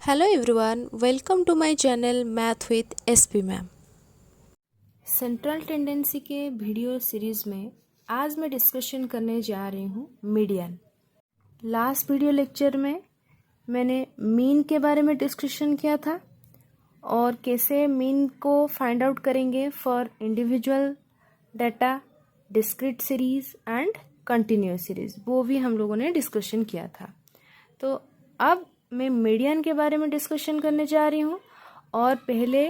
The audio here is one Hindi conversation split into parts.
Hello everyone, welcome to my channel Math with SP ma'am. Central tendency के वीडियो सीरीज में आज मैं डिस्कशन करने जा रही हूँ मीडियन। लास्ट वीडियो लेक्चर में मैंने मीन के बारे में डिस्कशन किया था और कैसे मीन को फाइंड आउट करेंगे for individual data, discrete series and continuous series, वो भी हम लोगों ने डिस्कशन किया था। तो अब मैं मीडियन के बारे में डिस्कशन करने जा रही हूँ और पहले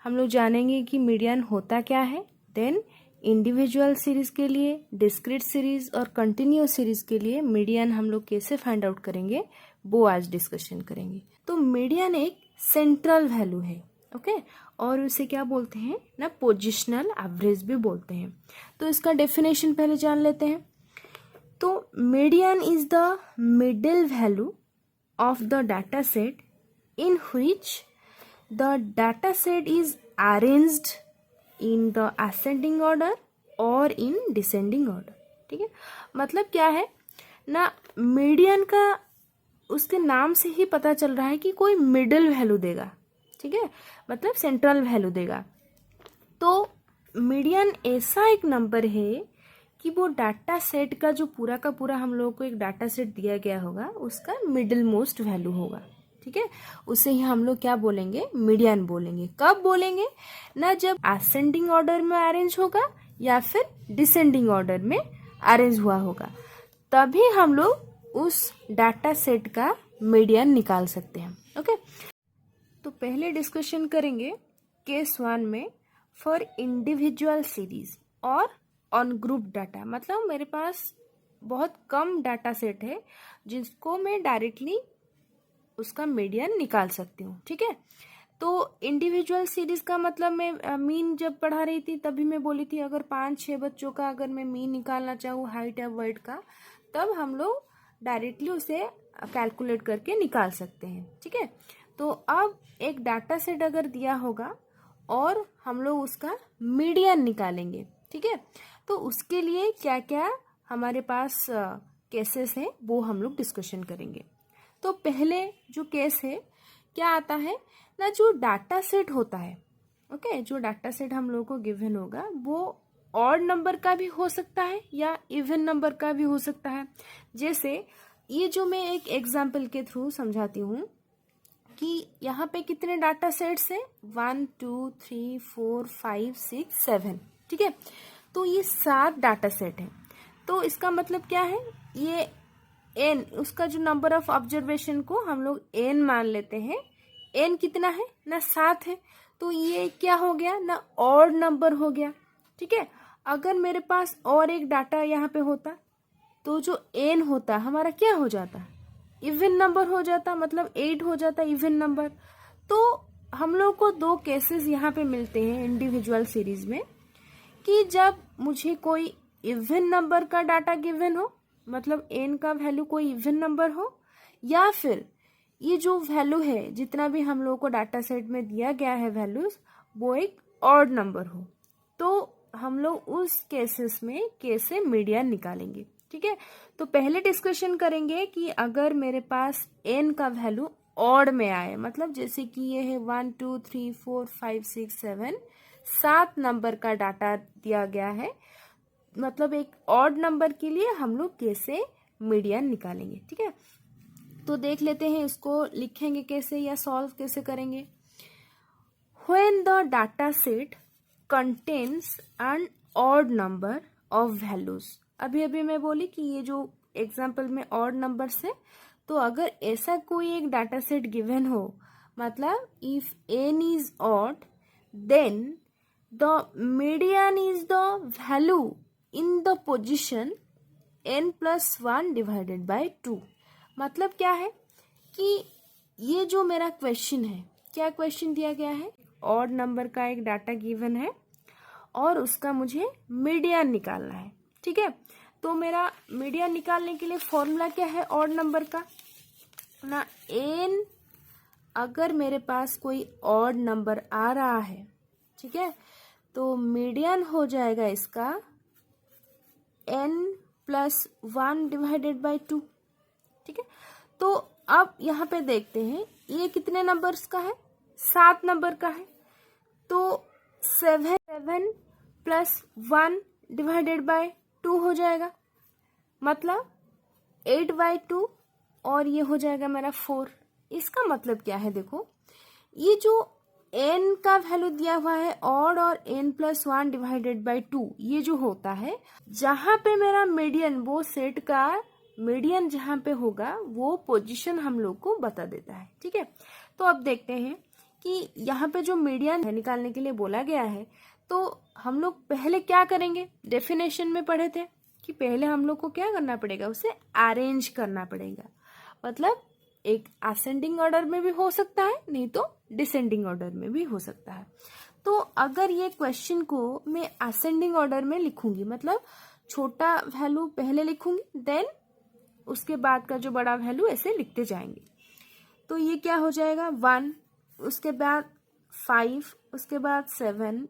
हम लोग जानेंगे कि मीडियन होता क्या है, देन इंडिविजुअल सीरीज के लिए, डिस्क्रीट सीरीज और कंटिन्यूअस सीरीज के लिए मीडियन हम लोग कैसे फाइंड आउट करेंगे वो आज डिस्कशन करेंगे। तो मीडियन एक सेंट्रल वैल्यू है, ओके, और उसे क्या बोलते हैं ना, पोजिशनल एवरेज भी बोलते हैं। तो इसका डेफिनेशन पहले जान लेते हैं। तो median is the middle value of the data set in which the data set is arranged in the ascending order or in descending order। ठीक है, मतलब क्या है ना, मीडियन का उसके नाम से ही पता चल रहा है कि कोई मिडिल वैल्यू देगा, ठीक है, मतलब सेंट्रल वैल्यू देगा। तो मीडियन ऐसा एक नंबर है कि वो डाटा सेट का जो पूरा का पूरा हम लोगों को एक डाटा सेट दिया गया होगा उसका मिडिल मोस्ट वैल्यू होगा, ठीक है। उसे ही हम लोग क्या बोलेंगे, मीडियन बोलेंगे। कब बोलेंगे ना, जब असेंडिंग ऑर्डर में अरेंज होगा या फिर डिसेंडिंग ऑर्डर में अरेंज हुआ होगा, तभी हम लोग उस डाटा सेट का मीडियन निकाल सकते हैं, ओके। तो पहले डिस्कशन करेंगे केस 1 में फॉर इंडिविजुअल सीरीज और ऑन ग्रुप डाटा। मतलब मेरे पास बहुत कम डाटा सेट है जिसको मैं डायरेक्टली उसका मीडियन निकाल सकती हूँ, ठीक है। तो इंडिविजुअल सीरीज का मतलब मैं मीन जब पढ़ा रही थी तभी मैं बोली थी अगर 5-6 बच्चों का अगर मैं मीन निकालना चाहूँ हाइट या वेट का, तब हम लोग डायरेक्टली उसे कैलकुलेट करके निकाल सकते हैं, ठीक है। तो अब एक डाटा सेट अगर दिया होगा और हम लोग उसका मीडियन निकालेंगे, ठीक है, तो उसके लिए क्या क्या हमारे पास केसेस हैं वो हम लोग डिस्कशन करेंगे। तो पहले जो केस है क्या आता है ना, जो डाटा सेट होता है, ओके, जो डाटा सेट हम लोग को गिवन होगा वो ऑड नंबर का भी हो सकता है या इवन नंबर का भी हो सकता है। जैसे ये जो मैं एक एग्जाम्पल के थ्रू समझाती हूँ कि यहाँ पे कितने डाटा सेट्स हैं, 1 2 3 4 5 6 7, ठीक है। तो ये 7 डाटा सेट है। तो इसका मतलब क्या है, ये n उसका जो नंबर ऑफ ऑब्जर्वेशन को हम लोग n मान लेते हैं। n कितना है ना, 7 है। तो ये क्या हो गया ना, ऑड नंबर हो गया, ठीक है। अगर मेरे पास और एक डाटा यहाँ पे होता तो जो n होता हमारा क्या हो जाता, इवन नंबर हो जाता, मतलब 8 हो जाता इवन नंबर। तो हम लोग को 2 केसेस यहाँ पे मिलते हैं इंडिविजुअल सीरीज में कि जब मुझे कोई इवन नंबर का डाटा गिवन हो, मतलब n का वैल्यू कोई इवन नंबर हो, या फिर ये जो वैल्यू है जितना भी हम लोगों को डाटा सेट में दिया गया है वैल्यूज, वो एक ऑड नंबर हो। तो हम लोग उस केसेस में कैसे मीडियन निकालेंगे, ठीक है। तो पहले डिस्कशन करेंगे कि अगर मेरे पास n का वैल्यू ऑड में आए, मतलब जैसे कि ये है 1 2 3 4 5 6 7, 7 नंबर का डाटा दिया गया है, मतलब एक ऑड नंबर के लिए हम लोग कैसे मीडियन निकालेंगे, ठीक है। तो देख लेते हैं इसको लिखेंगे कैसे या सॉल्व कैसे करेंगे। When the data set contains an odd number of values, अभी अभी मैं बोली कि ये जो एग्जाम्पल में ऑड नंबर्स है, तो अगर ऐसा कोई एक डाटा सेट गिवन हो, मतलब if n is odd then the median is the value in the position n plus 1 divided by 2। मतलब क्या है कि ये जो मेरा क्वेश्चन है, क्या क्वेश्चन दिया गया है, ऑड नंबर का एक डाटा गिवन है और उसका मुझे मीडियन निकालना है, ठीक है। तो मेरा मीडियन निकालने के लिए फॉर्मूला क्या है ऑड नंबर का ना, n अगर मेरे पास कोई ऑड नंबर आ रहा है, ठीक है, तो मीडियन हो जाएगा इसका n plus 1 डिवाइडेड बाई 2, ठीक है। तो अब यहाँ पे देखते हैं ये कितने नंबर्स का है, 7 नंबर का है। तो 7 प्लस 1 डिवाइडेड बाय 2 हो जाएगा, मतलब 8/2, और ये हो जाएगा मेरा 4। इसका मतलब क्या है, देखो ये जो n का वैल्यू दिया हुआ है ऑड और n+1 डिवाइडेड बाय 2, ये जो होता है जहां पे मेरा मीडियन, वो सेट का मीडियन जहां पे होगा वो पोजीशन हम लोग को बता देता है। ठीक है, तो अब देखते हैं कि यहाँ पे जो मीडियन है निकालने के लिए बोला गया है, तो हम लोग पहले क्या करेंगे, डेफिनेशन में पढ़े थे कि पहले हम लोग को क्या करना पड़ेगा, उसे अरेंज करना पड़ेगा। मतलब एक असेंडिंग ऑर्डर में भी हो सकता है, नहीं तो डिसेंडिंग ऑर्डर में भी हो सकता है। तो अगर ये क्वेश्चन को मैं असेंडिंग ऑर्डर में लिखूंगी, मतलब छोटा वैल्यू पहले लिखूंगी, देन उसके बाद का जो बड़ा वैल्यू ऐसे लिखते जाएंगे। तो ये क्या हो जाएगा, 1, उसके बाद 5, उसके बाद 7,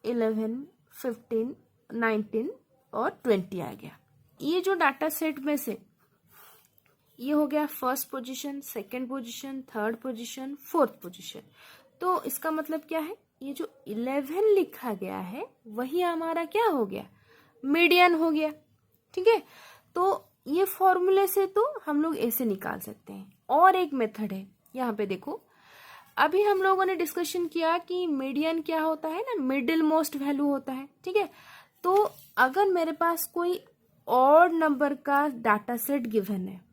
11, 15, 19 और 20 आ गया। ये जो डाटा सेट में से ये हो गया first position, second position, third position, fourth position. तो इसका मतलब क्या है, ये जो 11 लिखा गया है वही हमारा क्या हो गया, मीडियन हो गया। ठीक है, तो ये फॉर्मूले से तो हम लोग ऐसे निकाल सकते हैं। और एक मेथड है, यहाँ पे देखो, अभी हम लोगों ने डिस्कशन किया कि मीडियन क्या होता है ना, मिडिल मोस्ट वैल्यू होता है। ठीक है, तो अगर मेरे पास कोई ऑड नंबर का डाटा सेट गिवन है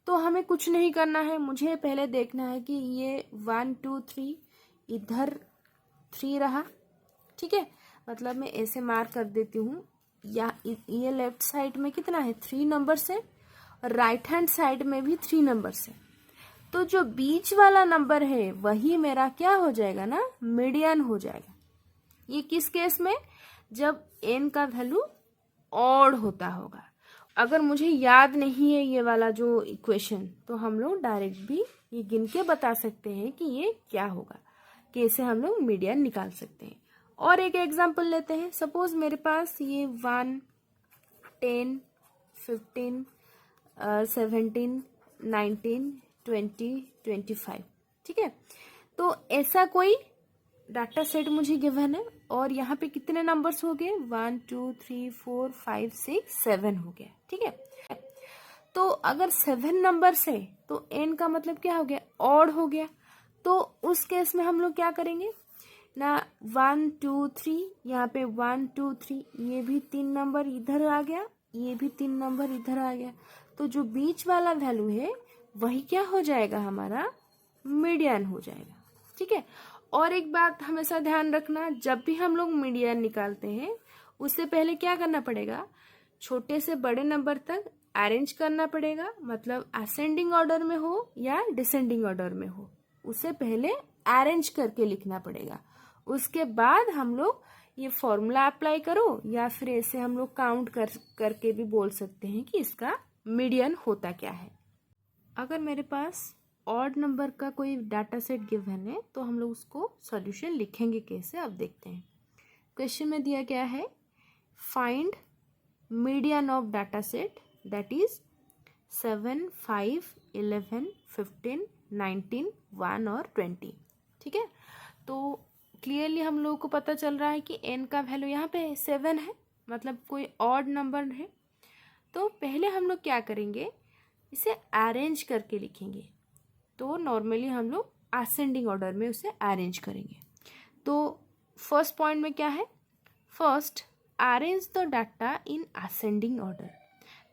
तो हमें कुछ नहीं करना है, मुझे पहले देखना है कि ये 1 2 3 इधर 3 रहा। ठीक है, मतलब मैं ऐसे मार्क कर देती हूँ, या ये लेफ्ट साइड में कितना है, 3 नंबर से, और राइट हैंड साइड में भी 3 नंबर से। तो जो बीच वाला नंबर है वही मेरा क्या हो जाएगा ना, मीडियन हो जाएगा। ये किस केस में, जब n का वैल्यू ऑड होता होगा। अगर मुझे याद नहीं है ये वाला जो इक्वेशन, तो हम लोग डायरेक्ट भी ये गिन के बता सकते हैं कि ये क्या होगा, कैसे हम लोग मीडियन निकाल सकते हैं। और एक एग्जांपल लेते हैं, सपोज मेरे पास ये 1, 10, 15, 17, 19, 20, 25। ठीक है, तो ऐसा कोई डाटा सेट मुझे गिवन है, और यहाँ पे कितने नंबर्स हो गए, 1 2 3 4 5 6 7 हो गया। ठीक है, तो अगर 7 नंबर्स है तो n का मतलब क्या हो गया, ऑड हो गया। तो उस केस में हम लोग क्या करेंगे ना, 1 2 3, यहाँ पे 1 2 3, ये भी 3 नंबर इधर आ गया, ये भी 3 नंबर इधर आ गया। तो जो बीच वाला वैल्यू है वही क्या हो जाएगा, हमारा मीडियन हो जाएगा। ठीक है, और एक बात हमेशा ध्यान रखना, जब भी हम लोग मीडियन निकालते हैं उससे पहले क्या करना पड़ेगा, छोटे से बड़े नंबर तक अरेंज करना पड़ेगा। मतलब असेंडिंग ऑर्डर में हो या डिसेंडिंग ऑर्डर में हो, उससे पहले अरेंज करके लिखना पड़ेगा। उसके बाद हम लोग ये फॉर्मूला अप्लाई करो, या फिर ऐसे हम लोग काउंट करके भी बोल सकते हैं कि इसका मीडियन होता क्या है। अगर मेरे पास ऑड नंबर का कोई डाटा सेट गिवन है तो हम लोग उसको सॉल्यूशन लिखेंगे कैसे, अब देखते हैं। क्वेश्चन में दिया गया है, find median of data set that is 7, 5, 11, 15, 19, 1 और 20। ठीक है, तो क्लियरली हम लोगों को पता चल रहा है कि n का वैल्यू यहाँ पे 7 है, मतलब कोई ऑड नंबर है। तो पहले हम लोग क्या करेंगे, इसे अरेंज करके लिखेंगे। तो नॉर्मली हम लोग असेंडिंग ऑर्डर में उसे अरेंज करेंगे। तो फर्स्ट पॉइंट में क्या है, first arrange the data in ascending order.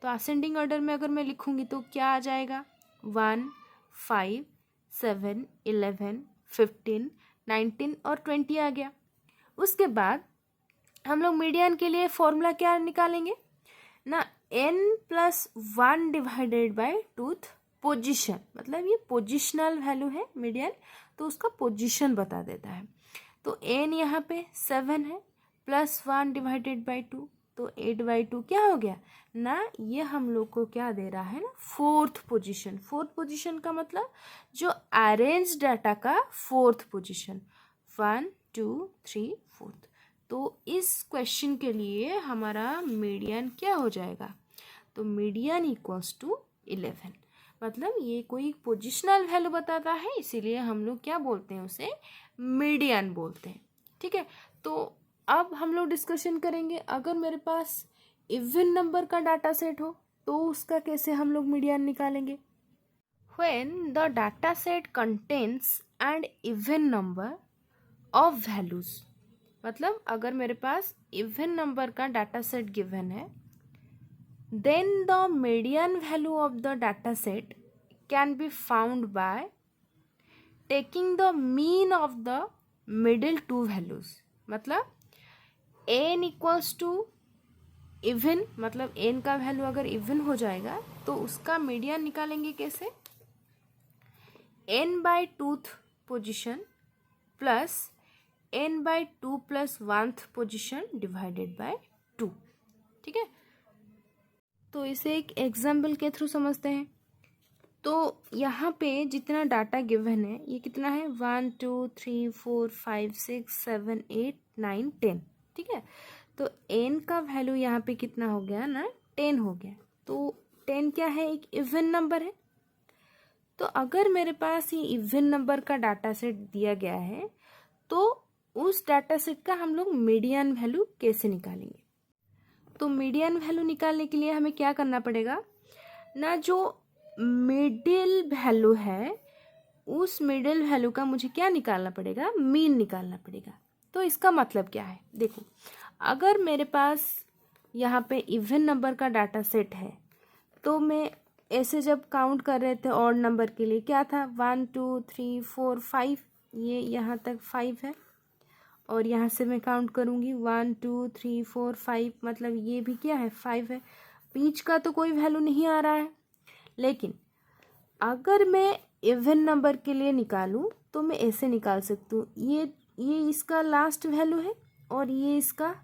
तो असेंडिंग ऑर्डर में अगर मैं लिखूंगी तो क्या आ जाएगा, 1, 5, 7, 11, 15, 19 और 20 आ गया। उसके बाद हम लोग मीडियन के लिए फॉर्मूला क्या निकालेंगे ना, n+1 डिवाइडेड बाय 2 पोजीशन, मतलब ये पोजिशनल वैल्यू है मीडियन, तो उसका पोजीशन बता देता है। तो n यहाँ पे 7 है, +1 डिवाइडेड बाय 2, तो 8/2 क्या हो गया ना, ये हम लोग को क्या दे रहा है ना, फोर्थ पोजीशन। फोर्थ पोजीशन का मतलब जो अरेंज डाटा का फोर्थ पोजीशन, 1 2 3 4। तो इस क्वेश्चन के लिए हमारा मीडियन क्या हो जाएगा, तो मीडियन इक्वल्स टू 11। मतलब ये कोई पोजिशनल वैल्यू बताता है, इसीलिए हम लोग क्या बोलते हैं, उसे मीडियन बोलते हैं। ठीक है, तो अब हम लोग डिस्कशन करेंगे, अगर मेरे पास इवन नंबर का डाटा सेट हो तो उसका कैसे हम लोग मीडियन निकालेंगे। When the data set contains an even number of values, मतलब अगर मेरे पास इवन नंबर का डाटा सेट गिवन है, then the median value of the data set can be found by taking the mean of the middle two values। मतलब n इक्वल्स टू इवन, मतलब n का वैल्यू अगर इवन हो जाएगा तो उसका मीडियन निकालेंगे कैसे, n by tooth position plus n by 2 plus 1th position divided by 2। ठीक है, तो इसे एक एग्जाम्पल के थ्रू समझते हैं। तो यहाँ पे जितना डाटा गिवन है ये कितना है, 1 2 3 4 5 6 7 8 9 10। ठीक है, तो n का वैल्यू यहाँ पे कितना हो गया ना, 10 हो गया। तो 10 क्या है, एक इवन नंबर है। तो अगर मेरे पास ये इवन नंबर का डाटा सेट दिया गया है तो उस डाटा सेट का हम लोग मीडियन वैल्यू कैसे निकालेंगे। तो मीडियन वैल्यू निकालने के लिए हमें क्या करना पड़ेगा ना, जो मिडिल वैल्यू है उस मिडिल वैल्यू का मुझे क्या निकालना पड़ेगा, मीन निकालना पड़ेगा। तो इसका मतलब क्या है, देखो अगर मेरे पास यहाँ पे इवन नंबर का डाटा सेट है तो मैं ऐसे जब काउंट कर रहे थे ऑड नंबर के लिए क्या था, 1 2 3 4 5, ये यहाँ तक 5 है और यहाँ से मैं काउंट करूँगी 1 2 3 4 5, मतलब ये भी क्या है, 5 है। बीच का तो कोई वैल्यू नहीं आ रहा है। लेकिन अगर मैं इवन नंबर के लिए निकालूं तो मैं ऐसे निकाल सकती हूँ, ये इसका लास्ट वैल्यू है और ये इसका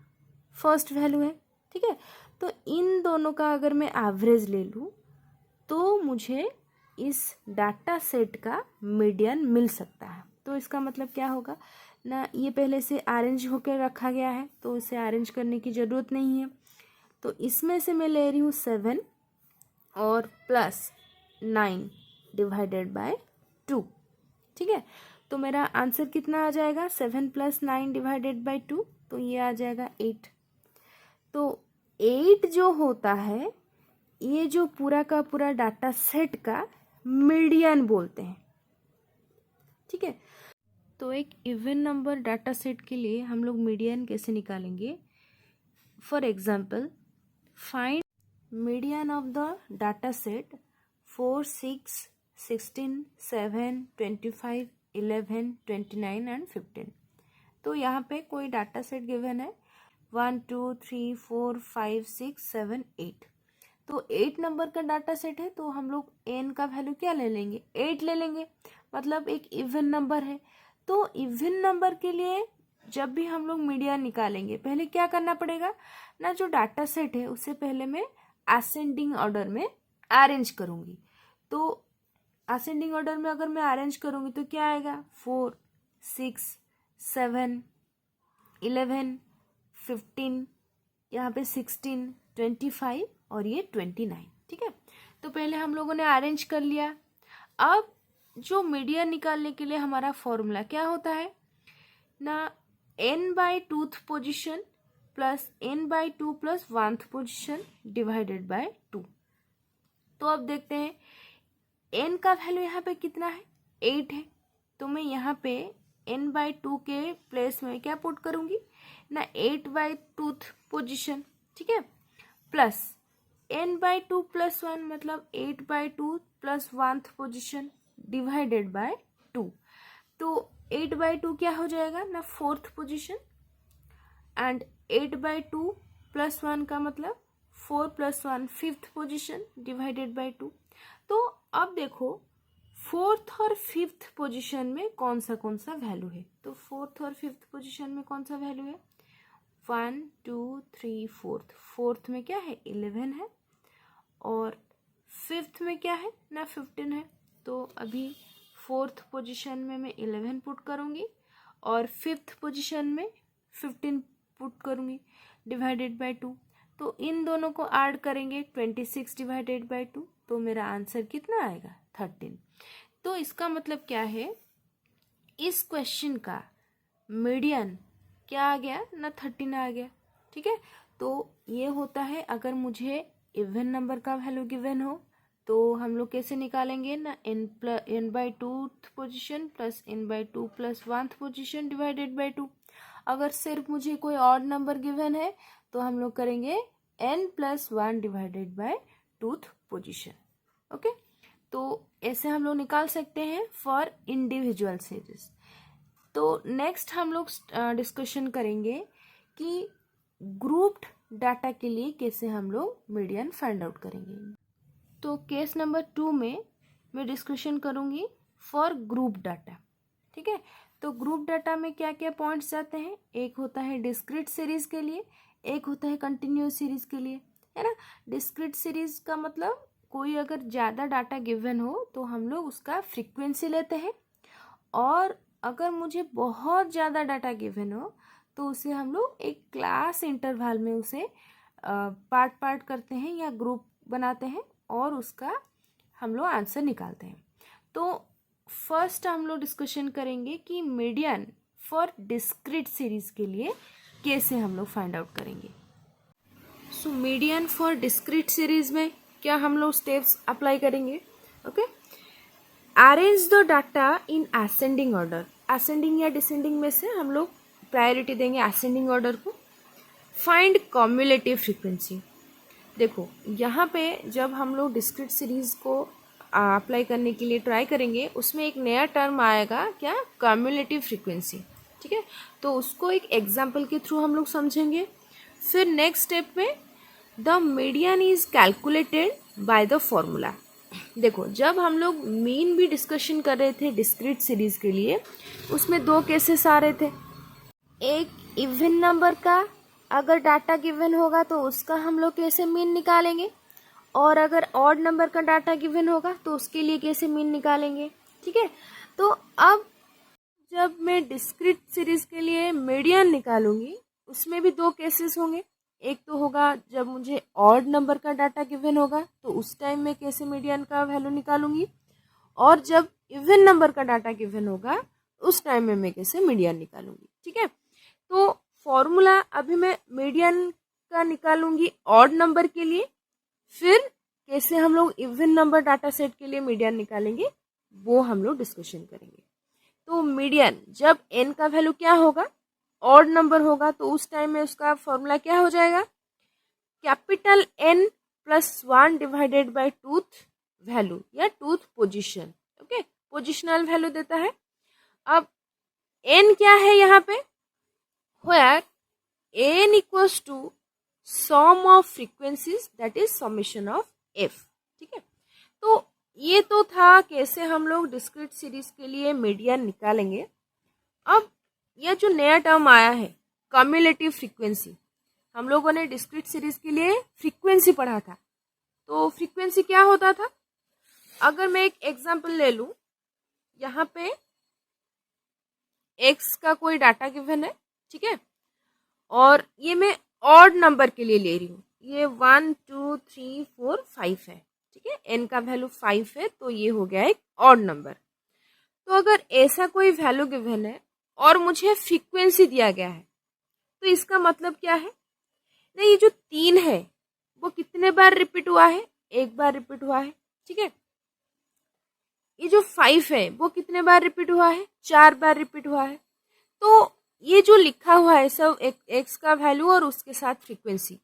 फर्स्ट वैल्यू है। ठीक है, तो इन दोनों का अगर मैं एवरेज ले लूँ तो मुझे इस डाटा सेट का मीडियन मिल सकता है। तो इसका मतलब क्या होगा ना, ये पहले से अरेंज होकर रखा गया है तो इसे अरेंज करने की ज़रूरत नहीं है। तो इसमें से मैं ले रही हूँ 7 और प्लस 9 डिवाइडेड बाय 2। ठीक है, तो मेरा आंसर कितना आ जाएगा, 7 प्लस 9 डिवाइडेड बाय 2, तो ये आ जाएगा 8। तो 8 जो होता है ये जो पूरा का पूरा डाटा सेट का मीडियन बोलते हैं। ठीक है, तो एक इवन नंबर डाटा सेट के लिए हम लोग मीडियन कैसे निकालेंगे। For example, find median of the data set 4 6 16 7 25 11 29 and 15। तो यहाँ पे कोई डाटा सेट गिवन है 1 2 3 4 5 6 7 8। तो 8 नंबर का डाटा सेट है तो हम लोग n का वैल्यू क्या ले लेंगे, 8 ले लेंगे, मतलब एक इवन नंबर है। तो इवन नंबर के लिए जब भी हम लोग मीडियन निकालेंगे पहले क्या करना पड़ेगा ना, जो डाटा सेट है उससे पहले मैं असेंडिंग ऑर्डर में अरेंज करूँगी। तो असेंडिंग ऑर्डर में अगर मैं अरेंज करूँगी तो क्या आएगा, 4 6 7 11 15, यहाँ पे 16 25 और ये 29। ठीक है, तो पहले हम लोगों ने अरेंज कर लिया। अब जो मीडियन निकालने के लिए हमारा फॉर्मूला क्या होता है ना, n by 2th position plus n by 2 plus 1th position divided by 2। तो अब देखते हैं n का वैल्यू यहाँ पे कितना है, 8 है। तो मैं यहाँ पे n बाई 2 के प्लेस में क्या पुट करूँगी ना, 8 बाई 2th पोजिशन। ठीक है, प्लस n बाई 2 प्लस 1, मतलब 8 by 2 plus 1th position divided by 2। तो 8 बाई 2 क्या हो जाएगा ना, 4th position, and 8 by 2 plus 1 का मतलब 4 plus 1 5th position divided by 2। तो अब देखो 4th और 5th पोजिशन में कौन सा वैल्यू है। तो 4th और 5th पोजिशन में कौन सा वैल्यू है, 1 2 3 4th। 4th में क्या है, 11 है और 5th में क्या है ना, 15 है। तो अभी 4th पोजीशन में मैं 11 पुट करूँगी और 5th पोजीशन में 15 पुट करूँगी डिवाइडेड बाय 2। तो इन दोनों को ऐड करेंगे 26 डिवाइडेड बाय 2, तो मेरा आंसर कितना आएगा 13। तो इसका मतलब क्या है, इस क्वेश्चन का मीडियन क्या आ गया ना 13 आ गया। ठीक है, तो ये होता है अगर मुझे इवन नंबर का वैल्यू गिवन हो तो हम लोग कैसे निकालेंगे ना, n by two position plus n by two plus 1th position divided by 2। अगर सिर्फ मुझे कोई ऑड नंबर गिवन है तो हम लोग करेंगे n plus 1 divided by 2th position. Okay, तो ऐसे हम लोग निकाल सकते हैं फॉर इंडिविजुअल सीरीज। तो नेक्स्ट हम लोग डिस्कशन करेंगे कि ग्रुप्ड डाटा के लिए कैसे हम लोग मीडियन फाइंड आउट करेंगे। तो केस नंबर 2 में मैं डिस्कशन करूंगी फॉर ग्रुप डाटा। ठीक है, तो ग्रुप डाटा में क्या क्या पॉइंट्स आते हैं, एक होता है डिस्क्रीट सीरीज के लिए, एक होता है कंटिन्यूस सीरीज के लिए, है ना। डिस्क्रीट सीरीज का मतलब कोई अगर ज़्यादा डाटा गिवन हो तो हम लोग उसका फ्रीक्वेंसी लेते हैं, और अगर मुझे बहुत ज़्यादा डाटा गिवन हो तो उसे हम लोग एक क्लास इंटरवल में उसे पार्ट पार्ट करते हैं या ग्रुप बनाते हैं और उसका हम लोग आंसर निकालते हैं। तो फर्स्ट हम लोग डिस्कशन करेंगे कि मीडियन फॉर डिस्क्रीट सीरीज के लिए कैसे हम लोग फाइंड आउट करेंगे। So median for discrete series में क्या हम लोग स्टेप्स अप्लाई करेंगे। Okay, arrange the data in ascending order. Ascending या डिसेंडिंग में से हम लोग प्रायोरिटी देंगे असेंडिंग ऑर्डर को। Find cumulative frequency. देखो यहाँ पे जब हम लोग डिस्क्रीट सीरीज को अप्लाई करने के लिए ट्राई करेंगे उसमें एक नया टर्म आएगा, क्या, कॉम्युलेटिव फ्रीक्वेंसी। ठीक है, तो उसको एक एग्जाम्पल के थ्रू हम लोग समझेंगे। फिर नेक्स्ट स्टेप में the median is calculated by the formula. देखो जब हम लोग मीन भी डिस्कशन कर रहे थे डिस्क्रीट सीरीज के लिए, उसमें दो केसेस आ रहे थे, एक इवन नंबर का अगर डाटा गिवन होगा तो उसका हम लोग कैसे मीन निकालेंगे, और अगर ऑड नंबर का डाटा गिवन होगा तो उसके लिए कैसे मीन निकालेंगे। ठीक है, तो अब जब मैं डिस्क्रीट सीरीज के लिए मीडियन निकालूंगी उसमें भी दो केसेस होंगे। एक तो होगा जब मुझे ऑड नंबर का डाटा गिवन होगा तो उस टाइम में कैसे मीडियन का वैल्यू निकालूंगी, और जब इवन नंबर का डाटा गिवन होगा उस टाइम में मैं कैसे मीडियन निकालूंगी। ठीक है, तो फॉर्मूला अभी मैं मीडियन का निकालूंगी ऑड नंबर के लिए, फिर कैसे हम लोग इवन नंबर डाटा सेट के लिए मीडियन निकालेंगे वो हम लोग डिस्कशन करेंगे। तो मीडियन जब n का वैल्यू क्या होगा, ऑड नंबर होगा, तो उस टाइम में उसका फॉर्मूला क्या हो जाएगा, capital N plus 1 divided by tooth value या tooth position. Okay, positional value देता है। अब n क्या है यहाँ पे, where n equals to sum of frequencies that is summation of f। ठीक है, तो ये तो था कैसे हम लोग डिस्क्रीट सीरीज के लिए मीडियन निकालेंगे। अब यह जो नया टर्म आया है कम्युलेटिव फ्रीक्वेंसी, हम लोगों ने डिस्क्रीट सीरीज के लिए फ्रीक्वेंसी पढ़ा था। तो फ्रीक्वेंसी क्या होता था, अगर मैं एक एग्जांपल ले लूं, यहाँ पे x का कोई डाटा गिवन है, ठीक है, और ये मैं ऑड नंबर के लिए ले रही हूँ, ये 1 2 3 4 5 है। ठीक है, n का वैल्यू 5 है तो ये हो गया एक ऑड नंबर। तो अगर ऐसा कोई वैल्यू गिवन है और मुझे फ्रीक्वेंसी दिया गया है तो इसका मतलब क्या है, नहीं ये जो 3 है वो कितने बार रिपीट हुआ है, एक बार रिपीट हुआ है। ठीक है, ये जो 5 है वो कितने बार रिपीट हुआ है, 4 बार रिपीट हुआ है। तो ये जो लिखा हुआ है सब एक्स का वैल्यू और उसके साथ फ्रीक्वेंसी,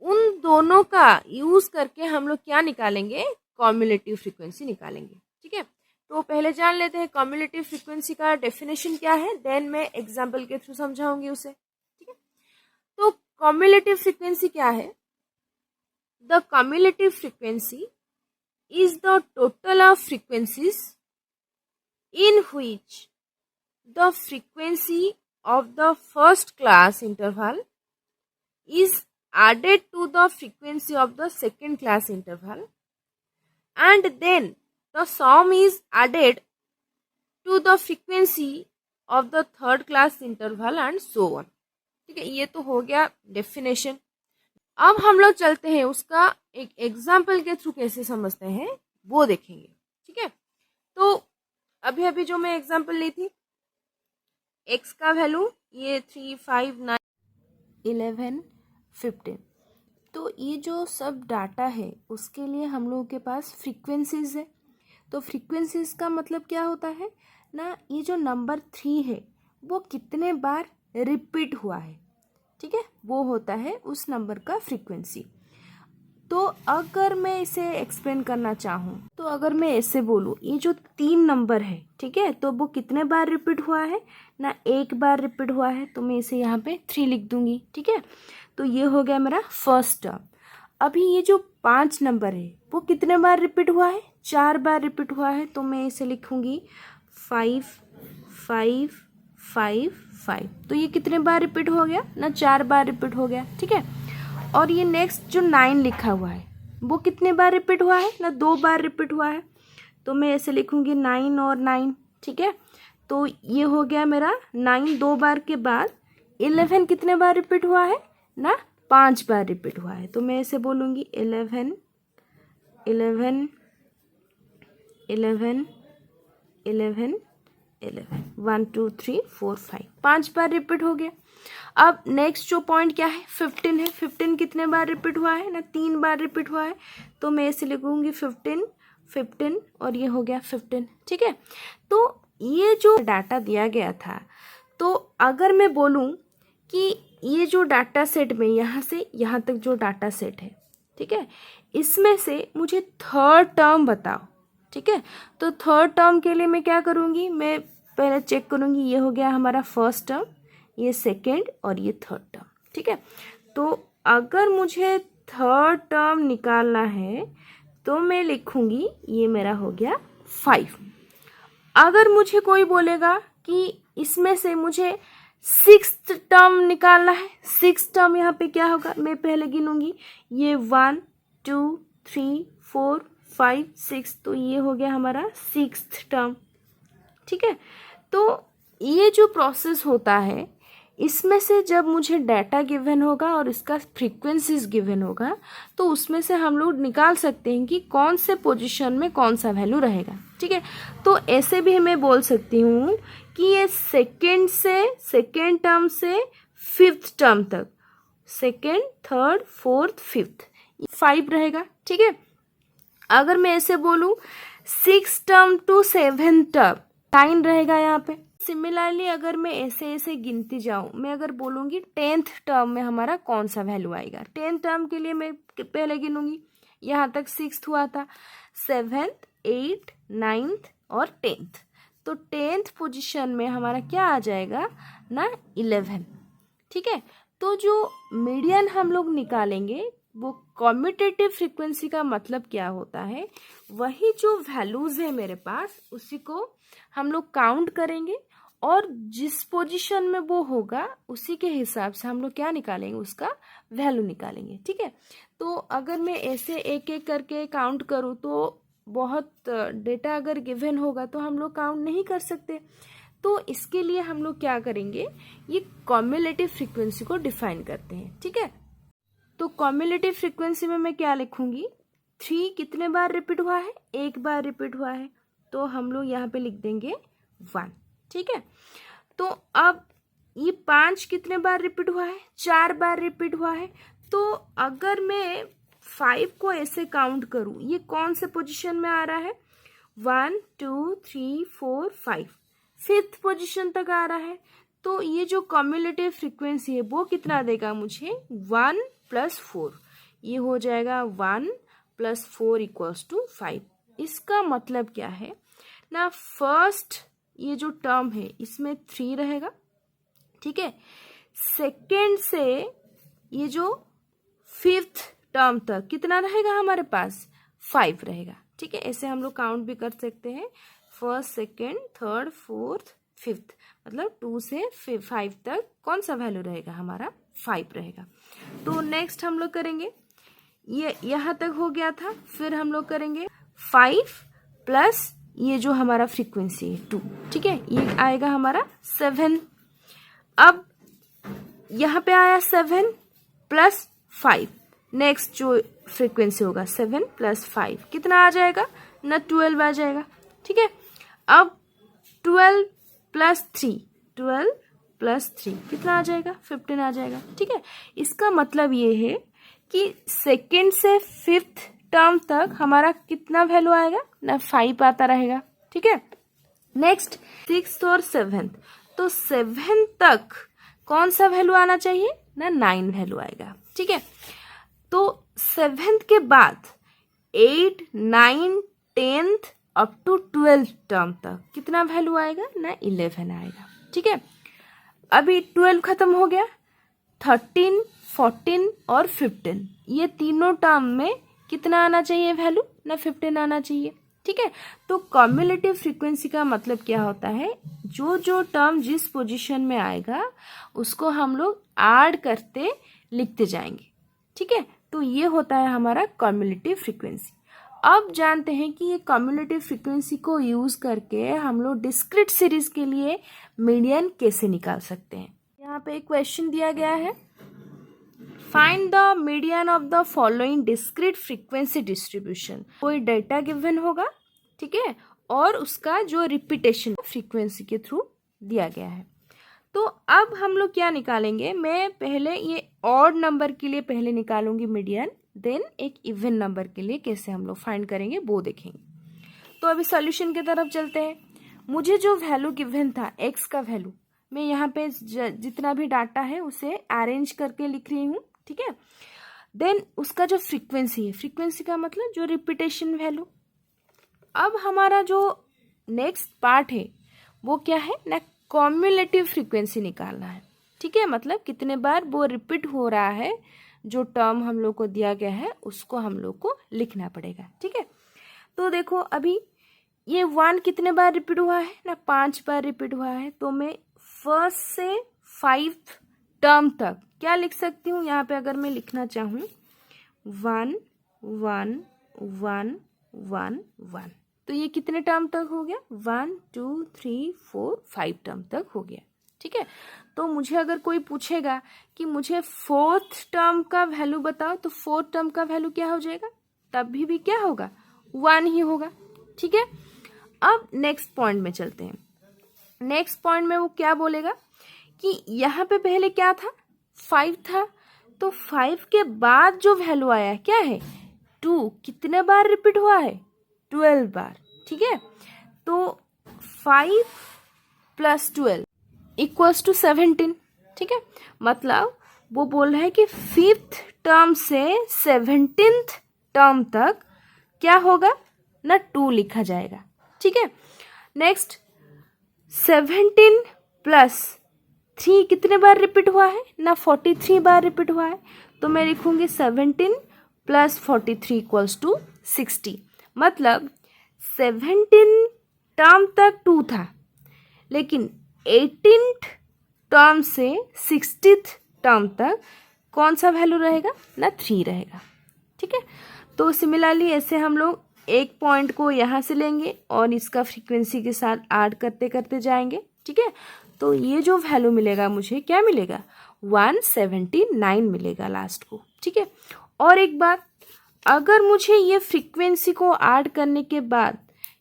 उन दोनों का यूज करके हम लोग क्या निकालेंगे, कॉम्युलेटिव फ्रीक्वेंसी निकालेंगे। ठीक है, तो पहले जान लेते हैं कॉम्युलेटिव फ्रीक्वेंसी का डेफिनेशन क्या है, देन मैं एग्जांपल के थ्रू समझाऊंगी उसे। ठीक है, तो कॉम्युलेटिव फ्रीक्वेंसी क्या है, the cumulative frequency is the total of frequencies in which the frequency of the first class interval is added to the frequency of the second class interval, and then the sum is added to the frequency of the third class interval and so on। ठीक है, ये तो हो गया डेफिनेशन। अब हम लोग चलते हैं उसका एक एग्जाम्पल के थ्रू कैसे समझते हैं वो देखेंगे। ठीक है, तो अभी अभी जो मैं एग्जाम्पल ली थी, x का वैल्यू ये 3, 5, 9, 11, 15, तो ये जो सब डाटा है उसके लिए हम लोगों के पास फ्रीक्वेंसीज है। तो फ्रीक्वेंसीज का मतलब क्या होता है ना, ये जो नंबर 3 है वो कितने बार रिपीट हुआ है, ठीक है, वो होता है उस नंबर का फ्रीक्वेंसी। तो अगर मैं इसे एक्सप्लेन करना चाहूँ तो अगर मैं ऐसे बोलूँ, ये जो 3 नंबर है, ठीक है, तो वो कितने बार रिपीट हुआ है ना, एक बार रिपीट हुआ है, तो मैं इसे यहाँ पे 3 लिख दूंगी। ठीक है, तो ये हो गया मेरा फर्स्ट टर्म। अभी ये जो 5 नंबर है वो कितने बार रिपीट हुआ है, 4 बार रिपीट हुआ है, तो मैं इसे लिखूंगी 5, 5, 5, 5। तो ये कितने बार रिपीट हो गया ना, 4 बार रिपीट हो गया। ठीक है, और ये नेक्स्ट जो 9 लिखा हुआ है वो कितने बार रिपीट हुआ है ना, 2 बार रिपीट हुआ है, तो मैं ऐसे लिखूंगी 9 और 9। ठीक है, तो ये हो गया मेरा 9 2 बार के बाद। 11 कितने बार रिपीट हुआ है ना, 5 बार रिपीट हुआ है, तो मैं ऐसे बोलूँगी 11, 11, 11, 11, 11, 1 2 3 4 5, 5 बार रिपीट हो गया। अब नेक्स्ट जो पॉइंट क्या है, 15 है। 15 कितने बार रिपीट हुआ है ना, 3 बार रिपीट हुआ है, तो मैं ऐसे लिखूंगी 15, 15, और ये हो गया 15। ठीक है, तो ये जो डाटा दिया गया था, तो अगर मैं बोलूँ कि ये जो डाटा सेट में यहाँ से यहाँ तक जो डाटा सेट है, ठीक है, इसमें से मुझे थर्ड टर्म बताओ। ठीक है, तो थर्ड टर्म के लिए मैं क्या करूँगी, मैं पहले चेक करूँगी, ये हो गया हमारा फर्स्ट टर्म, ये सेकेंड और ये थर्ड टर्म। ठीक है, तो अगर मुझे थर्ड टर्म निकालना है तो मैं लिखूँगी, ये मेरा हो गया 5। अगर मुझे कोई बोलेगा कि इसमें से मुझे 6th टर्म निकालना है, 6th टर्म यहाँ पे क्या होगा, मैं पहले गिनूंगी, ये 1 2 3 4 5 6, तो ये हो गया हमारा 6th टर्म। ठीक है, तो ये जो प्रोसेस होता है, इसमें से जब मुझे डाटा गिवन होगा और इसका फ्रीक्वेंसीज गिवन होगा, तो उसमें से हम लोग निकाल सकते हैं कि कौन से पोजीशन में कौन सा वैल्यू रहेगा। ठीक है, तो ऐसे भी मैं बोल सकती हूँ कि ये सेकेंड टर्म से 5th टर्म तक, सेकेंड, थर्ड, फोर्थ, 5th, 5 रहेगा। ठीक है, अगर मैं ऐसे बोलूँ 6 टर्म टू 7th टर्म, 9 रहेगा यहाँ पे। सिमिलरली अगर मैं ऐसे ऐसे गिनती जाऊँ, मैं अगर बोलूँगी 10th टर्म में हमारा कौन सा वैल्यू आएगा, 10th टर्म के लिए मैं पहले गिनूंगी, यहाँ तक 6th हुआ था, 7th, 8th, 9th और 10th, तो 10th पोजीशन में हमारा क्या आ जाएगा ना, 11। ठीक है, तो जो मीडियन हम लोग निकालेंगे, वो कम्यूटेटिव फ्रीक्वेंसी का मतलब क्या होता है, वही जो वैल्यूज़ है मेरे पास उसी को हम लोग काउंट करेंगे और जिस पोजीशन में वो होगा उसी के हिसाब से हम लोग क्या निकालेंगे, उसका वैल्यू निकालेंगे। ठीक है, तो अगर मैं ऐसे एक एक करके काउंट करूँ तो बहुत डेटा अगर गिवन होगा तो हम लोग काउंट नहीं कर सकते, तो इसके लिए हम लोग क्या करेंगे, ये कम्युलेटिव फ्रीक्वेंसी को डिफाइन करते हैं। ठीक है, तो कम्युलेटिव फ्रीक्वेंसी में मैं क्या लिखूंगी, 3 कितने बार रिपीट हुआ है, एक बार रिपीट हुआ है, तो हम लोग यहाँ पे लिख देंगे 1। ठीक है, तो अब ये 5 कितने बार रिपीट हुआ है, 4 बार रिपीट हुआ है, तो अगर मैं 5 को ऐसे काउंट करूँ, ये कौन से पोजीशन में आ रहा है, 1 2 3 4 5, 5th पोजीशन तक आ रहा है, तो ये जो कम्युलेटिव फ्रीक्वेंसी है वो कितना देगा मुझे, 1 + 4, ये हो जाएगा 1 + 4 = 5। इसका मतलब क्या है ना, फर्स्ट ये जो टर्म है इसमें 3 रहेगा। ठीक है, सेकेंड से ये जो 5th टर्म तक कितना रहेगा हमारे पास, 5 रहेगा। ठीक है, ऐसे हम लोग काउंट भी कर सकते हैं, first, second, third, fourth, 5th, मतलब 2 से 5 तक कौन सा वैल्यू रहेगा हमारा, 5 रहेगा। तो नेक्स्ट हम लोग करेंगे, ये यहाँ तक हो गया था, फिर हम लोग करेंगे 5 प्लस ये जो हमारा फ्रीक्वेंसी है 2। ठीक है, ये आएगा हमारा 7। अब यहाँ पे आया 7 + 5, नेक्स्ट जो फ्रीक्वेंसी होगा 7 + 5 कितना आ जाएगा ना 12 आ जाएगा। ठीक है, अब 12 + 3 कितना आ जाएगा 15 आ जाएगा। ठीक है, इसका मतलब ये है कि सेकेंड से फिफ्थ टर्म तक हमारा कितना वैल्यू आएगा ना 5 आता रहेगा। ठीक है, नेक्स्ट 6th और 7th, तो 7 तक कौन सा वैल्यू आना चाहिए ना 9 वैल्यू आएगा। ठीक है, तो 7th के बाद 8, 9, 10th up to 12th term तक कितना वैल्यू आएगा ना 11 आएगा। ठीक है, अभी 12 खत्म हो गया, 13, 14 और 15 ये तीनों टर्म में कितना आना चाहिए वैल्यू ना 15 आना चाहिए। ठीक है, तो कम्युलेटिव फ्रीक्वेंसी का मतलब क्या होता है, जो जो टर्म जिस पोजीशन में आएगा उसको हम लोग ऐड करते लिखते जाएंगे। ठीक है, तो ये होता है हमारा कम्युलेटिव फ्रीक्वेंसी। अब जानते हैं कि ये कम्युलेटिव फ्रीक्वेंसी को यूज करके हम लोग डिस्क्रीट सीरीज के लिए मीडियन कैसे निकाल सकते हैं। यहाँ पे एक क्वेश्चन दिया गया है, find the median of the following discrete frequency distribution. कोई डेटा गिवन होगा, ठीक है, और उसका जो रिपीटेशन फ्रीक्वेंसी के थ्रू दिया गया है। तो अब हम लोग क्या निकालेंगे, मैं पहले ये ऑड नंबर के लिए पहले निकालूंगी मीडियन, देन एक इवन नंबर के लिए कैसे हम लोग फाइंड करेंगे वो देखेंगे। तो अभी सॉल्यूशन की तरफ चलते हैं। मुझे जो वैल्यू गिवन था एक्स का वैल्यू, मैं यहाँ पे जितना भी डाटा है उसे अरेंज करके लिख रही हूँ। ठीक है, देन उसका जो फ्रीक्वेंसी है, फ्रीक्वेंसी का मतलब जो रिपीटेशन वैल्यू। अब हमारा जो नेक्स्ट पार्ट है वो क्या है ना, कम्युलेटिव फ्रीक्वेंसी निकालना है। ठीक है, मतलब कितने बार वो रिपीट हो रहा है, जो टर्म हम लोग को दिया गया है उसको हम लोग को लिखना पड़ेगा। ठीक है, तो देखो अभी ये 1 कितने बार रिपीट हुआ है ना 5 बार रिपीट हुआ है, तो मैं फर्स्ट से 5 टर्म तक क्या लिख सकती हूँ। यहाँ पे अगर मैं लिखना चाहूँ 1 1 1 1 1, तो ये कितने टर्म तक हो गया 1 2 3 4 5 टर्म तक हो गया। ठीक है, तो मुझे अगर कोई पूछेगा कि मुझे 4th टर्म का वैल्यू बताओ, तो 4th टर्म का वैल्यू क्या हो जाएगा, तब भी क्या होगा 1 ही होगा। ठीक है, अब नेक्स्ट पॉइंट में चलते हैं। नेक्स्ट पॉइंट में वो क्या बोलेगा कि यहाँ पे पहले क्या था 5 था, तो 5 के बाद जो वैल्यू आया क्या है 2, कितने बार रिपीट हुआ है 12 बार। ठीक है, तो 5 + 12 = 17। ठीक है, मतलब वो बोल रहा है कि 5th टर्म से 17th टर्म तक क्या होगा ना 2 लिखा जाएगा। ठीक है, नेक्स्ट 17 + 3 कितने बार रिपीट हुआ है ना 43 बार रिपीट हुआ है, तो मैं लिखूंगी 17 + 43 = 60। मतलब 17 टर्म तक 2 था, लेकिन 18th टर्म से 60th टर्म तक कौन सा वैल्यू रहेगा ना 3 रहेगा। ठीक है, तो सिमिलरली ऐसे हम लोग एक पॉइंट को यहाँ से लेंगे और इसका फ्रीक्वेंसी के साथ ऐड करते करते जाएंगे। ठीक है, तो ये जो वैल्यू मिलेगा मुझे क्या मिलेगा 179 मिलेगा लास्ट को। ठीक है, और एक बात, अगर मुझे ये फ्रीक्वेंसी को ऐड करने के बाद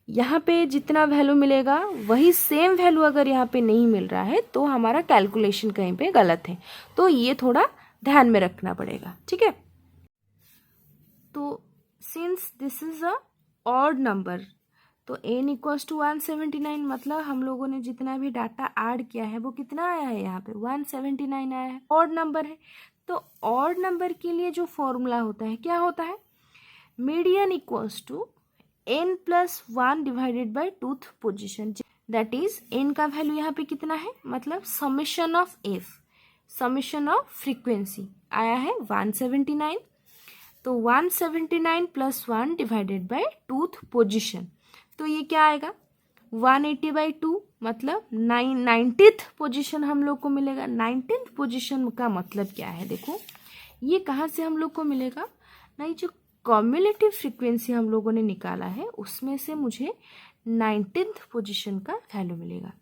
यहाँ पे जितना वैल्यू मिलेगा वही सेम वैल्यू अगर यहाँ पे नहीं मिल रहा है, तो हमारा कैलकुलेशन कहीं पे गलत है, तो ये थोड़ा ध्यान में रखना पड़ेगा। ठीक है, तो since this is a odd number, तो n = 179, मतलब हम लोगों ने जितना भी डाटा ऐड किया है वो कितना आया है यहाँ पे 179 आया है, ऑड नंबर है। तो ऑड नंबर के लिए जो फॉर्मूला होता है क्या होता है, median = n + 1 divided bye 2th position, that is n का वैल्यू यहाँ पे कितना है, मतलब summation of f, summation of frequency आया है 179, तो 179 + 1 डिवाइडेड बाय 2th पोजीशन, तो ये क्या आएगा 180/2, मतलब 90th पोजीशन हम लोग को मिलेगा। 90th पोजीशन का मतलब क्या है, देखो ये कहाँ से हम लोग को मिलेगा ना, ये जो कम्युलेटिव फ्रीक्वेंसी हम लोगों ने निकाला है उसमें से मुझे 19th पोजीशन का वैल्यू मिलेगा।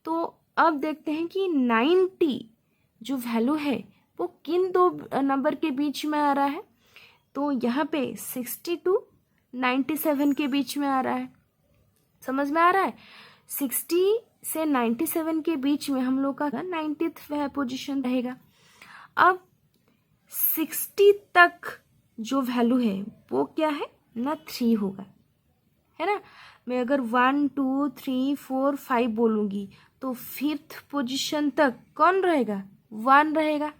तो अब देखते हैं कि 90 जो वैल्यू है वो किन दो नंबर के बीच में आ रहा है, तो यहाँ पे 60 to 97 के बीच में आ रहा है, समझ में आ रहा है। 60 से 97 के बीच में हम लोग का 90th पोजीशन रहेगा। अब 60 तक जो वैल्यू है वो क्या है ना 3 होगा, है ना। मैं अगर 1 2 3 4 5 बोलूँगी तो 5th पोजीशन तक कौन रहेगा 1 रहेगा।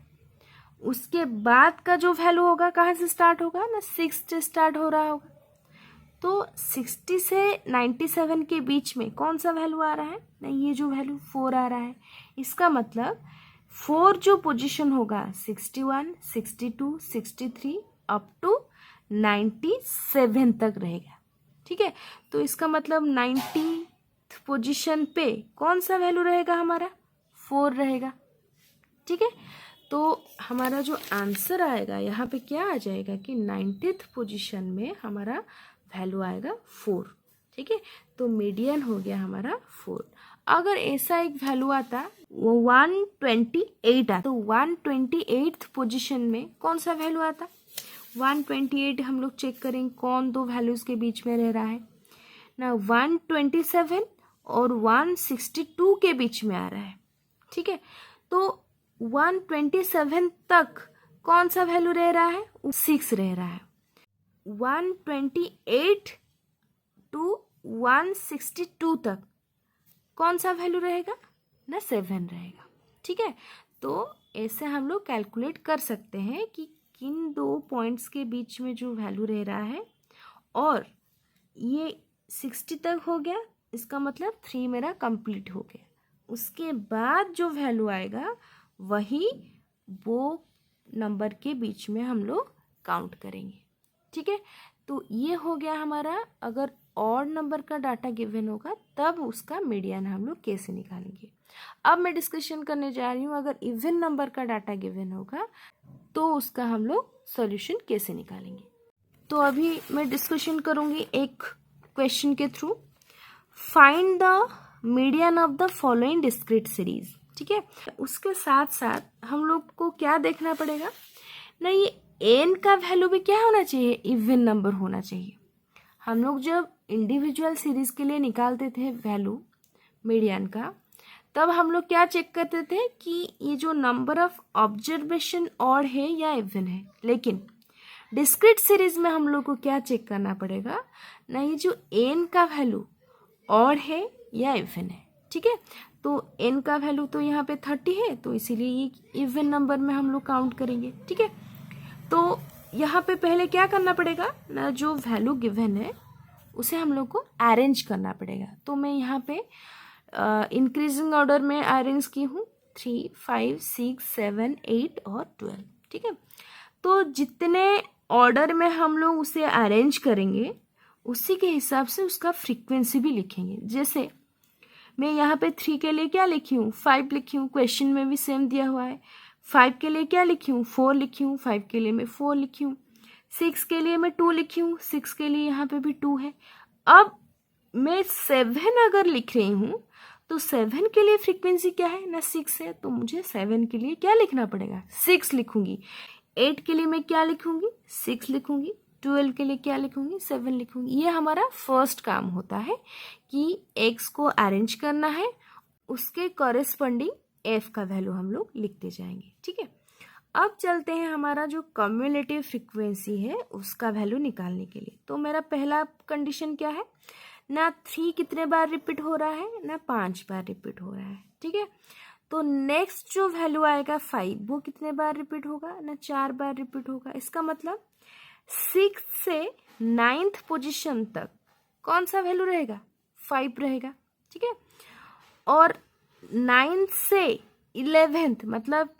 उसके बाद का जो वैल्यू होगा कहाँ से स्टार्ट होगा ना 6 से स्टार्ट हो रहा होगा। तो 60 से 97 के बीच में कौन सा वैल्यू आ रहा है ना, ये जो वैल्यू 4 आ रहा है। इसका मतलब 4 जो पोजीशन होगा 61 62 63 अप टू 97 तक रहेगा, ठीक है। तो इसका मतलब 90th पोजीशन पे कौन सा वैल्यू रहेगा हमारा 4 रहेगा, ठीक है। तो हमारा जो आंसर आएगा यहाँ पे क्या आ जाएगा कि 90th पोजीशन में हमारा वैल्यू आएगा 4, ठीक है। तो मीडियन हो गया हमारा 4। अगर ऐसा एक वैल्यू आता वो 128 आता तो 128th पोजीशन में कौन सा वैल्यू आता 128 हम लोग चेक करेंगे कौन दो वैल्यूज के बीच में रह रहा है ना 127 और 162 के बीच में आ रहा है, ठीक है। तो 127 तक कौन सा वैल्यू रह रहा है 6 रह रहा है। 128 टू 162 तक कौन सा वैल्यू रहेगा ना 7 रहेगा, ठीक है। तो ऐसे हम लोग कैलकुलेट कर सकते हैं कि किन दो पॉइंट्स के बीच में जो वैल्यू रह रहा है। और ये 60 तक हो गया, इसका मतलब 3 मेरा कंप्लीट हो गया। उसके बाद जो वैल्यू आएगा वही वो नंबर के बीच में हम लोग काउंट करेंगे, ठीक है। तो ये हो गया हमारा, अगर ऑड नंबर का डाटा गिवन होगा तब उसका मीडियन हम लोग कैसे निकालेंगे। अब मैं डिस्कशन करने जा रही हूँ अगर इवन नंबर का डाटा गिवन होगा तो उसका हम लोग सॉल्यूशन कैसे निकालेंगे। तो अभी मैं डिस्कशन करूँगी एक क्वेश्चन के through. Find the median of the following discrete series, ठीक है। उसके साथ साथ हम लोग को क्या देखना पड़ेगा ना, ये एन का वैल्यू भी क्या होना चाहिए इवन नंबर होना चाहिए। हम लोग जब इंडिविजुअल सीरीज के लिए निकालते थे वैल्यू मीडियन का, तब हम लोग क्या चेक करते थे कि ये जो नंबर ऑफ ऑब्जर्वेशन ऑड है या इवन है। लेकिन डिस्क्रीट सीरीज में हम लोग को क्या चेक करना पड़ेगा ना, ये जो एन का वैल्यू ऑड है या इवन है, ठीक है। तो एन का वैल्यू तो यहाँ पे 30 है, तो इसीलिए ये इवन नंबर में हम लोग काउंट करेंगे, ठीक है। तो यहाँ पे पहले क्या करना पड़ेगा ना, जो वैल्यू गिवन है उसे हम लोग को अरेंज करना पड़ेगा। तो मैं यहाँ पे इंक्रीजिंग ऑर्डर में अरेंज की हूँ 3 5 6 7 8 और 12, ठीक है। तो जितने ऑर्डर में हम लोग उसे अरेंज करेंगे उसी के हिसाब से उसका फ्रीक्वेंसी भी लिखेंगे। जैसे मैं यहाँ पे 3 के लिए क्या लिखी हूँ 5 लिखी हूँ, क्वेश्चन में भी सेम दिया हुआ है। 5 के लिए क्या लिखी हूँ 4 लिखी हूँ, 5 के लिए मैं 4 लिखी हूँ। 6 के लिए मैं 2 लिखी हूँ, 6 के लिए यहाँ पे भी 2 है। अब मैं 7 अगर लिख रही हूँ तो 7 के लिए फ्रीक्वेंसी क्या है ना 6 है, तो मुझे 7 के लिए क्या लिखना पड़ेगा 6 लिखूंगी। 8 के लिए मैं क्या लिखूंगी 6 लिखूंगी। 12 के लिए क्या लिखूंगी 7 लिखूंगी। ये हमारा फर्स्ट काम होता है कि एक्स को अरेंज करना है, उसके कॉरेस्पॉन्डिंग एफ का वैल्यू हम लोग लिखते जाएंगे, ठीक है। अब चलते हैं हमारा जो कम्युलेटिव फ्रीक्वेंसी है उसका वैल्यू निकालने के लिए। तो मेरा पहला कंडीशन क्या है ना 3 कितने बार रिपीट हो रहा है ना 5 बार रिपीट हो रहा है, ठीक है। तो नेक्स्ट जो वैल्यू आएगा 5 वो कितने बार रिपीट होगा ना 4 बार रिपीट होगा। इसका मतलब 6 से 9th पोजीशन तक कौन सा वैल्यू रहेगा 5 रहेगा, ठीक है। और 9th से 11th मतलब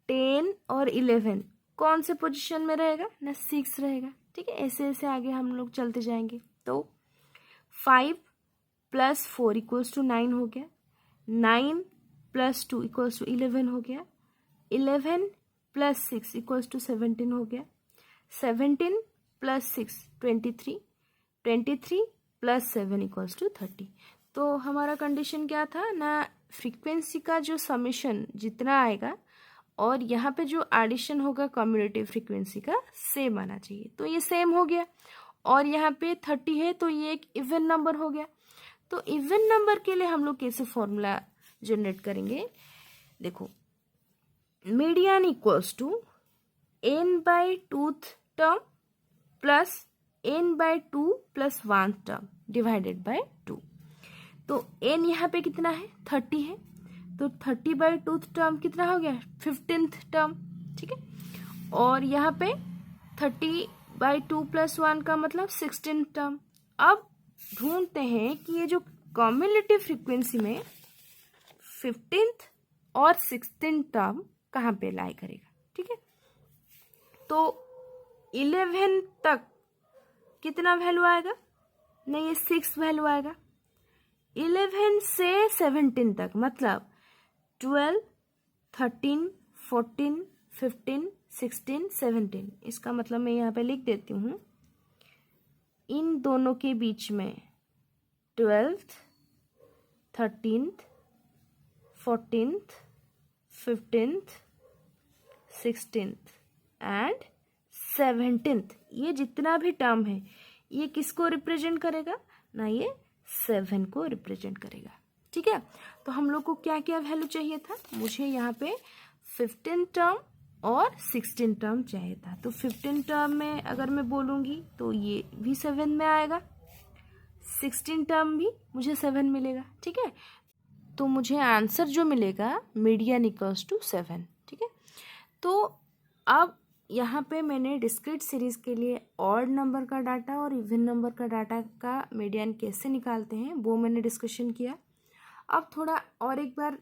10 और 11 कौन से पोजीशन में रहेगा ना 6 रहेगा, ठीक है। ऐसे ऐसे आगे हम लोग चलते जाएंगे। तो 5 + 4 = 9 हो गया, 9 + 2 = 11 हो गया, 11 + 6 = 17 हो गया, 17 + 6 23, 23 + 7 = 30। तो हमारा कंडीशन क्या था ना फ्रीक्वेंसी का जो समेशन जितना आएगा और यहाँ पे जो एडिशन होगा कम्युलेटिव फ्रीक्वेंसी का सेम आना चाहिए। तो ये सेम हो गया, और यहाँ पे 30 है तो ये एक इवन नंबर हो गया। तो इवन नंबर के लिए हम लोग कैसे फॉर्मूला जनरेट करेंगे, देखो median equals to n by twoth term plus n by 2 plus 1 term divided by 2। तो n यहाँ पे कितना है 30 है, तो 30 बाई टूथ टर्म कितना हो गया 15th टर्म, ठीक है। और यहाँ पे 30 बाई 2 प्लस 1 का मतलब 16th टर्म। अब ढूंढते हैं कि ये जो कम्युलेटिव फ्रीक्वेंसी में 15th और 16th टर्म कहाँ पे लाई करेगा, ठीक है। तो 11 तक कितना वैल्यू आएगा, नहीं ये 6 वैल्यू आएगा। 11 से 17 तक मतलब 12, 13, 14, 15, 16, 17, इसका मतलब मैं यहाँ पे लिख देती हूँ, इन दोनों के बीच में 12th, 13th, 14th, 15th, 16th and 17th, ये जितना भी टर्म है ये किसको रिप्रेजेंट करेगा ना, ये 7 को रिप्रेजेंट करेगा, ठीक है। तो हम लोग को क्या क्या वैल्यू चाहिए था, मुझे यहाँ पे 15 टर्म और 16 टर्म चाहिए था। तो 15 टर्म में अगर मैं बोलूँगी तो ये भी 7 में आएगा, 16 टर्म भी मुझे 7 मिलेगा, ठीक है। तो मुझे आंसर जो मिलेगा मीडियन इक्वल्स टू 7, ठीक है। तो अब यहाँ पे मैंने डिस्क्रीट सीरीज़ के लिए ऑड नंबर का डाटा और इवन नंबर का डाटा का मीडियन कैसे निकालते हैं वो मैंने डिस्कशन किया। अब थोड़ा और एक बार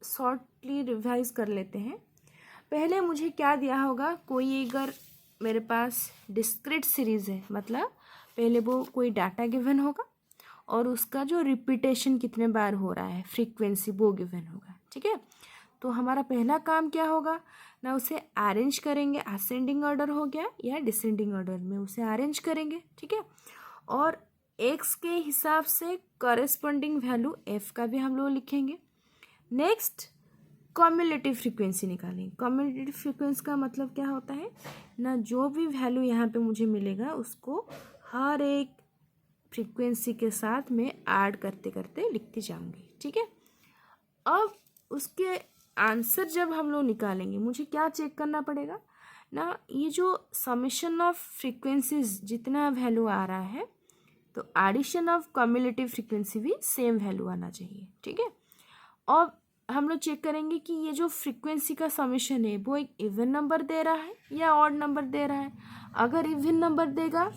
शॉर्टली रिवाइज कर लेते हैं। पहले मुझे क्या दिया होगा, कोई अगर मेरे पास डिस्क्रीट सीरीज़ है मतलब पहले वो कोई डाटा गिवन होगा और उसका जो रिपीटेशन कितने बार हो रहा है फ्रीक्वेंसी वो गिवन होगा, ठीक है। तो हमारा पहला काम क्या होगा ना, उसे अरेंज करेंगे, असेंडिंग ऑर्डर हो गया या डिसेंडिंग ऑर्डर में उसे अरेंज करेंगे, ठीक है। और एक्स के हिसाब से कॉरेस्पॉन्डिंग वैल्यू एफ का भी हम लोग लिखेंगे। नेक्स्ट कम्युलेटिव फ्रीक्वेंसी निकालेंगे। कम्युलेटिव फ्रीक्वेंसी का मतलब क्या होता है ना, जो भी वैल्यू यहाँ पे मुझे मिलेगा उसको हर एक फ्रीक्वेंसी के साथ में ऐड करते करते लिखती जाऊंगी, ठीक है। अब उसके आंसर जब हम लोग निकालेंगे मुझे क्या चेक करना पड़ेगा ना, ये जो समेशन ऑफ फ्रीक्वेंसीज जितना वैल्यू आ रहा है तो एडिशन ऑफ कम्युलेटिव फ्रीक्वेंसी भी सेम वैल्यू आना चाहिए, ठीक है। और हम लोग चेक करेंगे कि ये जो फ्रीक्वेंसी का समेशन है वो एक इवन नंबर दे रहा है या ऑड नंबर दे रहा है। अगर इवन नंबर देगा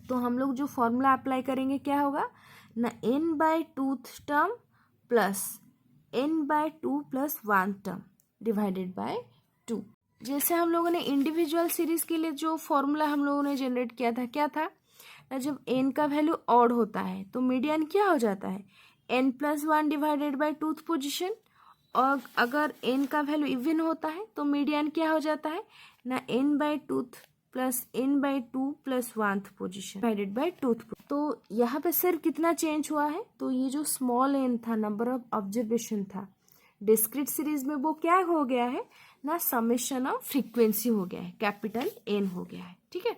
तो हम लोग जो फॉर्मूला अप्लाई करेंगे क्या होगा ना, n by twoth term plus n by 2 plus 1 term divided by 2। जैसे हम लोगों ने इंडिविजुअल सीरीज के लिए जो फॉर्मूला हम लोगों ने जनरेट किया था क्या था ना, जब n का वैल्यू ऑड होता है तो मीडियन क्या हो जाता है n plus 1 divided by tooth position, और अगर n का वैल्यू इवन होता है तो मीडियन क्या हो जाता है ना, n by tooth plus n by 2 plus 1th position divided by tooth. तो यहाँ पे सिर्फ कितना चेंज हुआ है, तो ये जो स्मॉल n था नंबर ऑफ ऑब्जर्वेशन था डिस्क्रीट सीरीज में वो क्या हो गया है ना, समेशन ऑफ फ्रीक्वेंसी हो गया है, कैपिटल N हो गया है, ठीक है।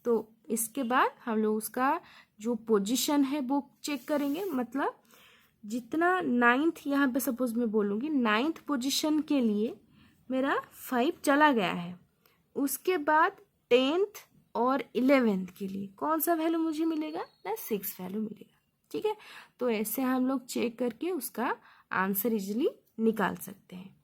तो इसके बाद हम लोग उसका जो पोजीशन है वो चेक करेंगे, मतलब जितना 9th यहाँ पे सपोज मैं बोलूँगी 9th पोजीशन के लिए मेरा 5 चला गया है, उसके बाद 10th और 11th के लिए कौन सा वैल्यू मुझे मिलेगा ना, 6 वैल्यू मिलेगा, ठीक है। तो ऐसे हम लोग चेक करके उसका आंसर इजीली निकाल सकते हैं।